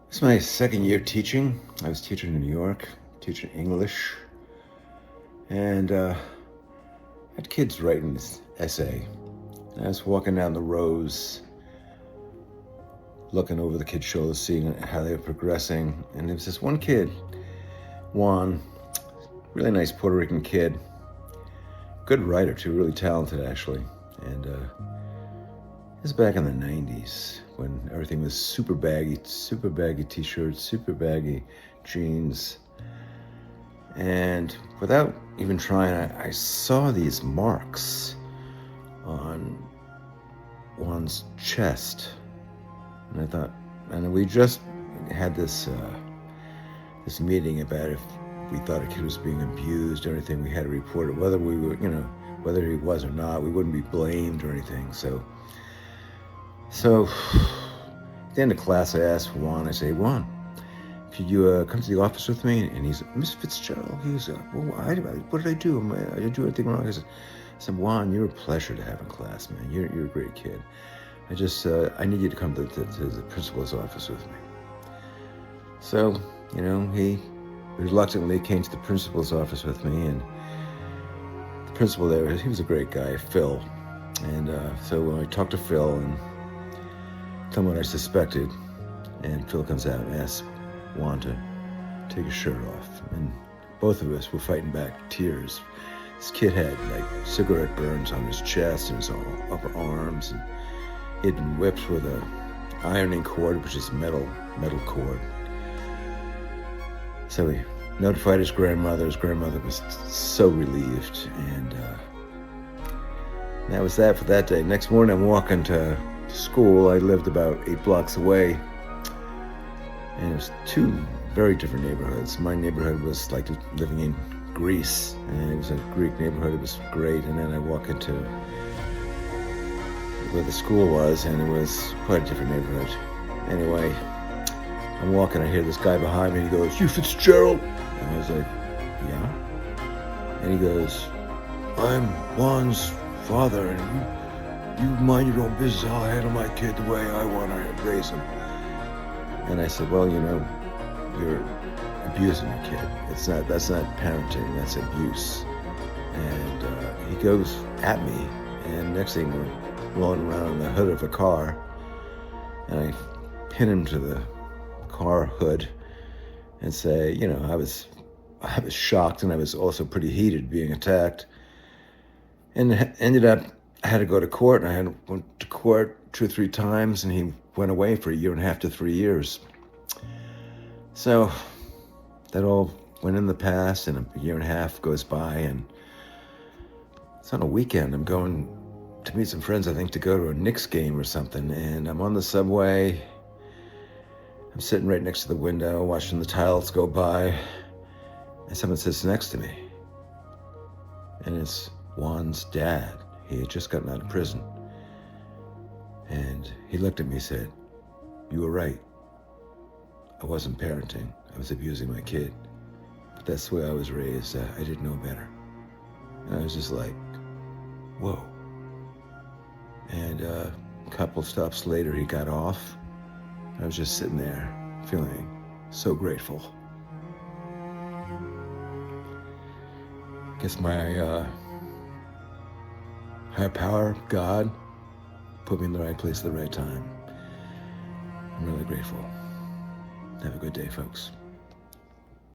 It's my second year teaching. I was teaching in New York, teaching English, and had kids writing this essay. And I was walking down the rows, looking over the kids' shoulders, seeing how they were progressing. And there was this one kid, Juan, really nice Puerto Rican kid, good writer too, really talented actually. And it was back in the 90s when everything was super baggy t-shirts, super baggy jeans. And without even trying, I saw these marks on Juan's chest. And I thought, and we just had this meeting about if we thought a kid was being abused or anything, we had to report it. Whether we were, whether he was or not, we wouldn't be blamed or anything. So at the end of class, I asked Juan, I say, Juan, could you come to the office with me? And he's, Miss Fitzgerald, he's, what did I do? Did I do anything wrong? I said, Juan, you're a pleasure to have in class, man. You're a great kid. I need you to come to the principal's office with me. So, he reluctantly came to the principal's office with me, and the principal there, he was a great guy, Phil. And so when I talked to Phil and told him what I suspected, and Phil comes out and asks Juan to take his shirt off. And both of us were fighting back tears. This kid had cigarette burns on his chest and his upper arms, and he'd been whipped with a ironing cord, which is metal cord. So he notified his grandmother. His grandmother was so relieved, and that was that for that day. Next morning, I'm walking to school. I lived about 8 blocks away, and it was two very different neighborhoods. My neighborhood was like living in Greece, and it was a Greek neighborhood. It was great. And then I walk into where the school was, and it was quite a different neighborhood. Anyway, I'm walking, I hear this guy behind me, and he goes, "You Fitzgerald?" And I was like, "Yeah." And he goes, "I'm Juan's father, and you mind your own business. I'll handle my kid the way I want to raise him." And I said, "Well, you're abusing your kid. That's not parenting, that's abuse." And he goes at me, and next thing we're rolling around in the hood of a car, and I pin him to the car hood and say, I was shocked, and I was also pretty heated being attacked, and it ended up I had to go to court, and I went to court 2 or 3 times, and he went away for 1.5 to 3 years. So that all went in the past, and 1.5 years goes by, and it's on a weekend. I'm going to meet some friends, I think, to go to a Knicks game or something, and I'm on the subway. I'm sitting right next to the window, watching the tiles go by, and someone sits next to me, and it's Juan's dad. He had just gotten out of prison, and he looked at me and said, "You were right. I wasn't parenting. I was abusing my kid. But that's the way I was raised. I didn't know better." And I was just like, whoa. And a couple stops later, he got off. I was just sitting there feeling so grateful. I guess my higher power, God, put me in the right place at the right time. I'm really grateful. Have a good day, folks.